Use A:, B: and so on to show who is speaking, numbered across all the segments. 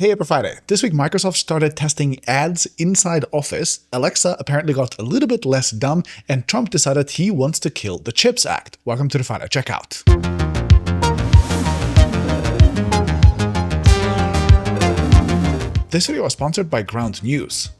A: Hey, every Friday. This week, Microsoft started testing ads inside Office, Alexa apparently got a little bit less dumb, and Trump decided he wants to kill the CHIPS Act. Welcome to the Friday Checkout. This video was sponsored by Ground News.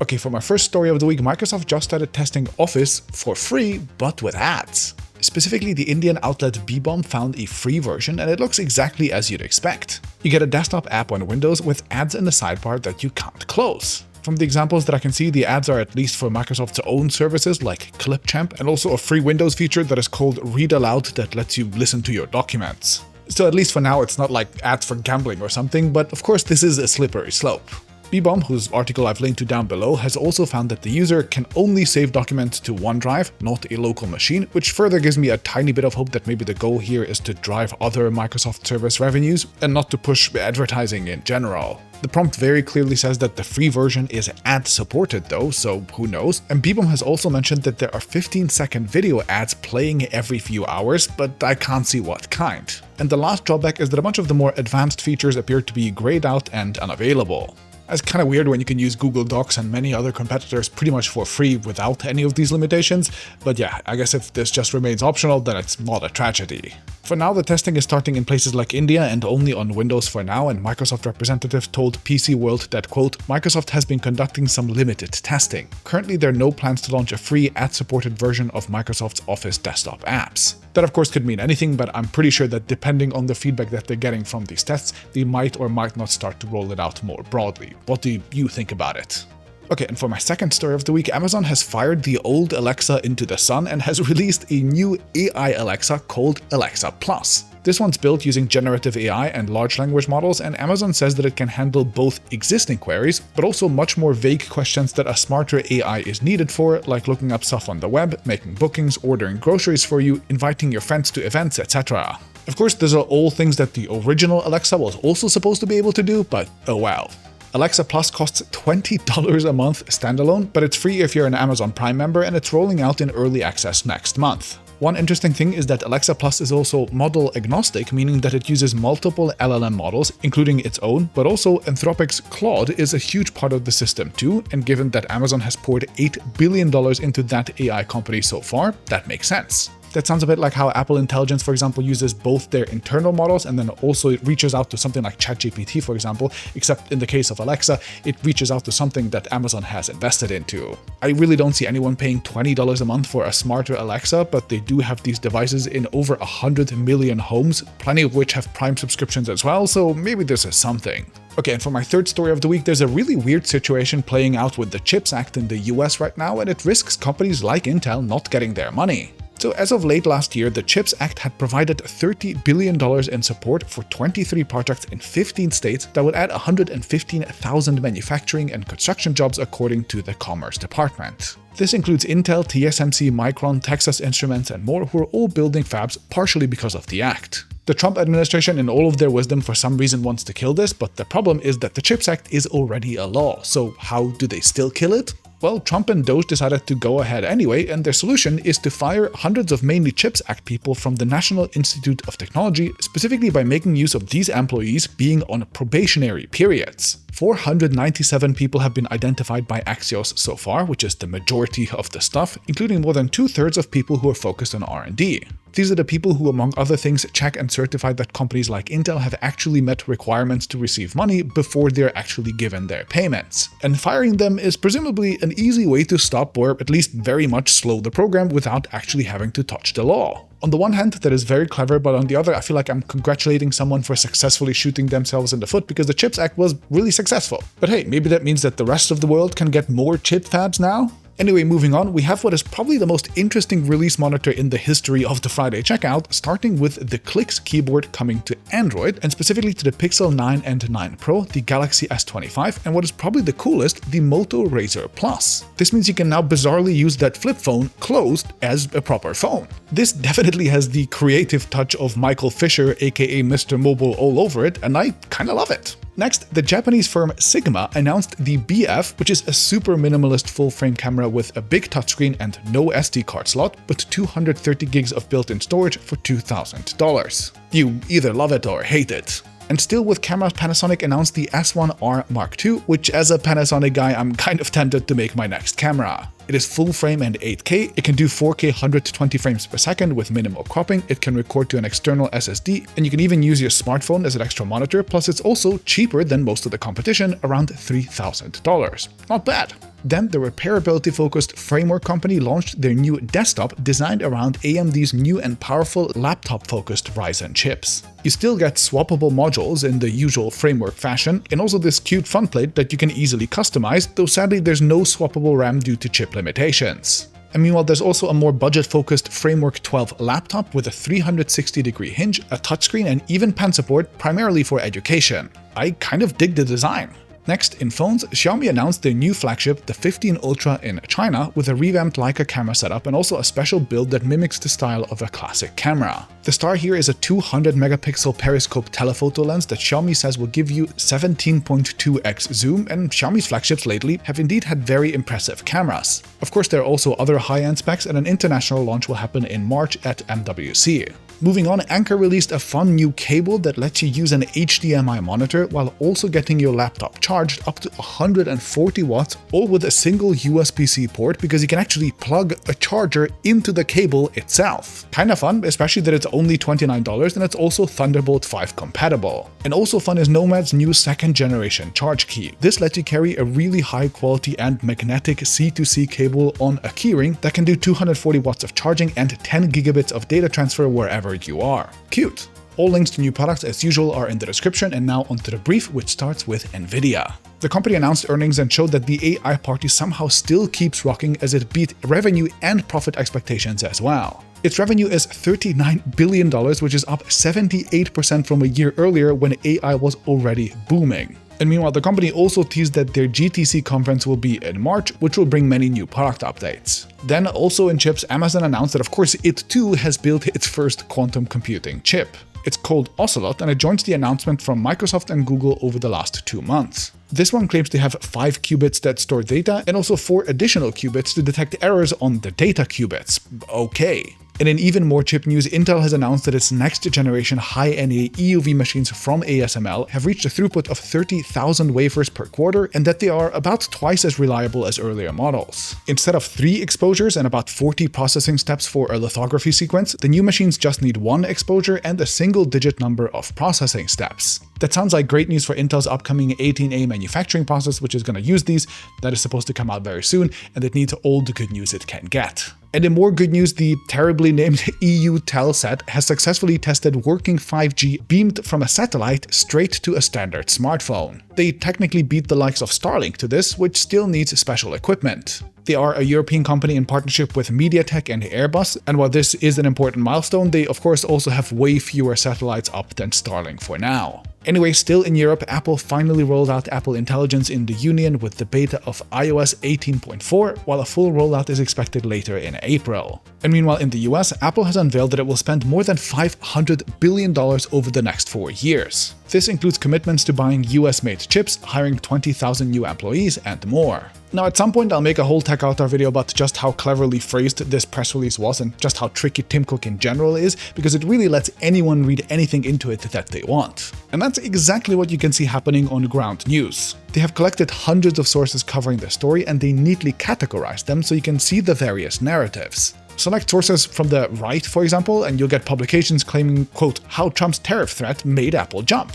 A: Okay, for my first story of the week, Microsoft just started testing Office for free, but with ads. Specifically, the Indian outlet Bebomb found a free version, and it looks exactly as you'd expect. You get a desktop app on Windows with ads in the sidebar that you can't close. From the examples that I can see, the ads are at least for Microsoft's own services like Clipchamp, and also a free Windows feature that is called Read Aloud that lets you listen to your documents. So at least for now, it's not like ads for gambling or something, but of course this is a slippery slope. Bebomb, whose article I've linked to down below, has also found that the user can only save documents to OneDrive, not a local machine, which further gives me a tiny bit of hope that maybe the goal here is to drive other Microsoft service revenues and not to push advertising in general. The prompt very clearly says that the free version is ad-supported though, so who knows? And Bebomb has also mentioned that there are 15-second video ads playing every few hours, but I can't see what kind. And the last drawback is that a bunch of the more advanced features appear to be grayed out and unavailable. It's kind of weird when you can use Google Docs and many other competitors pretty much for free without any of these limitations, but yeah, I guess if this just remains optional, then it's not a tragedy. For now, the testing is starting in places like India and only on Windows for now, and Microsoft representatives told PC World that, quote, Microsoft has been conducting some limited testing. Currently, there are no plans to launch a free ad-supported version of Microsoft's Office desktop apps. That of course could mean anything, but I'm pretty sure that depending on the feedback that they're getting from these tests, they might or might not start to roll it out more broadly. What do you think about it? Okay, and for my second story of the week, Amazon has fired the old Alexa into the sun and has released a new AI Alexa called Alexa Plus. This one's built using generative AI and large language models, and Amazon says that it can handle both existing queries, but also much more vague questions that a smarter AI is needed for, like looking up stuff on the web, making bookings, ordering groceries for you, inviting your friends to events, etc. Of course, these are all things that the original Alexa was also supposed to be able to do, but oh well. Alexa Plus costs $20 a month standalone, but it's free if you're an Amazon Prime member, and it's rolling out in early access next month. One interesting thing is that Alexa Plus is also model agnostic, meaning that it uses multiple LLM models, including its own, but also Anthropic's Claude is a huge part of the system too, and given that Amazon has poured $8 billion into that AI company so far, that makes sense. That sounds a bit like how Apple Intelligence, for example, uses both their internal models and then also it reaches out to something like ChatGPT, for example, except in the case of Alexa, it reaches out to something that Amazon has invested into. I really don't see anyone paying $20 a month for a smarter Alexa, but they do have these devices in over 100 million homes, plenty of which have Prime subscriptions as well, so maybe this is something. Okay, and for my third story of the week, there's a really weird situation playing out with the CHIPS Act in the US right now, and it risks companies like Intel not getting their money. So as of late last year, the CHIPS Act had provided $30 billion in support for 23 projects in 15 states that would add 115,000 manufacturing and construction jobs according to the Commerce Department. This includes Intel, TSMC, Micron, Texas Instruments, and more, who are all building fabs partially because of the act. The Trump administration, in all of their wisdom, for some reason wants to kill this, but the problem is that the CHIPS Act is already a law, so how do they still kill it? Well, Trump and Doge decided to go ahead anyway, and their solution is to fire hundreds of mainly CHIPS Act people from the National Institute of Technology, specifically by making use of these employees being on probationary periods. 497 people have been identified by Axios so far, which is the majority of the stuff, including more than 2/3 of people who are focused on R&D. These are the people who, among other things, check and certify that companies like Intel have actually met requirements to receive money before they're actually given their payments. And firing them is presumably an easy way to stop or at least very much slow the program without actually having to touch the law. On the one hand, that is very clever, but on the other, I feel like I'm congratulating someone for successfully shooting themselves in the foot because the CHIPS Act was really successful. But hey, maybe that means that the rest of the world can get more chip fabs now? Anyway, moving on, we have what is probably the most interesting release monitor in the history of the Friday Checkout, starting with the Clicks keyboard coming to Android, and specifically to the Pixel 9 and 9 Pro, the Galaxy S25, and what is probably the coolest, the Moto Razr Plus. This means you can now bizarrely use that flip phone closed as a proper phone. This definitely has the creative touch of Michael Fisher, aka Mr. Mobile, all over it, and I kinda love it. Next, the Japanese firm Sigma announced the BF, which is a super minimalist full-frame camera with a big touchscreen and no SD card slot, but 230 gigs of built-in storage for $2,000. You either love it or hate it. And still with cameras, Panasonic announced the S1R Mark II, which as a Panasonic guy, I'm kind of tempted to make my next camera. It is full frame and 8K, it can do 4K 120 frames per second with minimal cropping, it can record to an external SSD, and you can even use your smartphone as an extra monitor, plus it's also cheaper than most of the competition, around $3,000. Not bad. Then the repairability-focused framework company launched their new desktop designed around AMD's new and powerful laptop-focused Ryzen chips. You still get swappable modules in the usual framework fashion, and also this cute fun plate that you can easily customize, though sadly there's no swappable RAM due to chip limitations. And meanwhile, there's also a more budget-focused Framework 12 laptop with a 360-degree hinge, a touchscreen, and even pen support, primarily for education. I kind of dig the design. Next, in phones, Xiaomi announced their new flagship, the 15 Ultra in China, with a revamped Leica camera setup and also a special build that mimics the style of a classic camera. The star here is a 200-megapixel periscope telephoto lens that Xiaomi says will give you 17.2x zoom, and Xiaomi's flagships lately have indeed had very impressive cameras. Of course, there are also other high-end specs, and an international launch will happen in March at MWC. Moving on, Anker released a fun new cable that lets you use an HDMI monitor while also getting your laptop charged up to 140 watts, all with a single USB-C port, because you can actually plug a charger into the cable itself. Kinda fun, especially that it's only $29 and it's also Thunderbolt 5 compatible. And also fun is Nomad's new second-generation charge key. This lets you carry a really high quality and magnetic C2C cable on a keyring that can do 240 watts of charging and 10 gigabits of data transfer wherever you are. Cute! All links to new products as usual are in the description, and now onto the brief, which starts with Nvidia. The company announced earnings and showed that the AI party somehow still keeps rocking as it beat revenue and profit expectations as well. Its revenue is $39 billion, which is up 78% from a year earlier when AI was already booming. And meanwhile, the company also teased that their GTC conference will be in March, which will bring many new product updates. Then, also in chips, Amazon announced that of course it too has built its first quantum computing chip. It's called Ocelot, and it joins the announcement from Microsoft and Google over the last 2 months. This one claims to have 5 qubits that store data, and also 4 additional qubits to detect errors on the data qubits. Okay. And in even more chip news, Intel has announced that its next-generation high-NA EUV machines from ASML have reached a throughput of 30,000 wafers per quarter, and that they are about twice as reliable as earlier models. Instead of 3 exposures and about 40 processing steps for a lithography sequence, the new machines just need 1 exposure and a single-digit number of processing steps. That sounds like great news for Intel's upcoming 18A manufacturing process, which is going to use these. That is supposed to come out very soon, and it needs all the good news it can get. And in more good news, the terribly named EU Telset has successfully tested working 5G beamed from a satellite straight to a standard smartphone. They technically beat the likes of Starlink to this, which still needs special equipment. They are a European company in partnership with MediaTek and Airbus, and while this is an important milestone, they of course also have way fewer satellites up than Starlink for now. Anyway, still in Europe, Apple finally rolled out Apple Intelligence in the Union with the beta of iOS 18.4, while a full rollout is expected later in April. And meanwhile, in the US, Apple has unveiled that it will spend more than $500 billion over the next 4 years. This includes commitments to buying US-made chips, hiring 20,000 new employees, and more. Now, at some point, I'll make a whole TechAltar video about just how cleverly phrased this press release was and just how tricky Tim Cook in general is, because it really lets anyone read anything into it that they want. And that's exactly what you can see happening on Ground News. They have collected hundreds of sources covering the story, and they neatly categorize them so you can see the various narratives. Select sources from the right, for example, and you'll get publications claiming, quote, how Trump's tariff threat made Apple jump.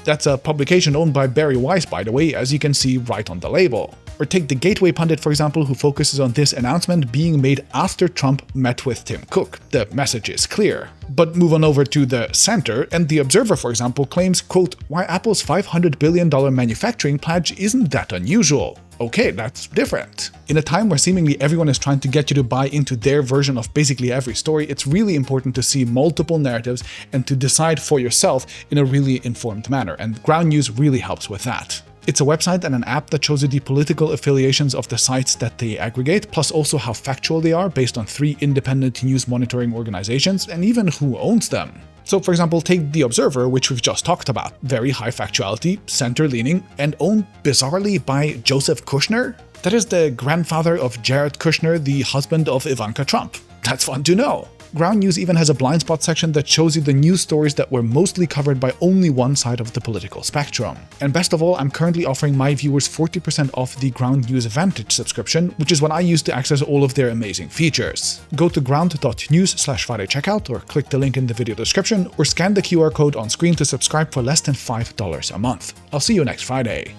A: That's a publication owned by Barry Weiss, by the way, as you can see right on the label. Or take the Gateway Pundit, for example, who focuses on this announcement being made after Trump met with Tim Cook. The message is clear. But move on over to the center, and the Observer, for example, claims, quote, why Apple's $500 billion manufacturing pledge isn't that unusual. Okay, that's different. In a time where seemingly everyone is trying to get you to buy into their version of basically every story, it's really important to see multiple narratives and to decide for yourself in a really informed manner, and Ground News really helps with that. It's a website and an app that shows you the political affiliations of the sites that they aggregate, plus also how factual they are based on 3 independent news monitoring organizations and even who owns them. So for example, take The Observer, which we've just talked about. Very high factuality, center-leaning, and owned bizarrely by Joseph Kushner. That is the grandfather of Jared Kushner, the husband of Ivanka Trump. That's fun to know. Ground News even has a blind spot section that shows you the news stories that were mostly covered by only one side of the political spectrum. And best of all, I'm currently offering my viewers 40% off the Ground News Vantage subscription, which is what I use to access all of their amazing features. Go to ground.news/Friday checkout, or click the link in the video description, or scan the QR code on screen to subscribe for less than $5 a month. I'll see you next Friday.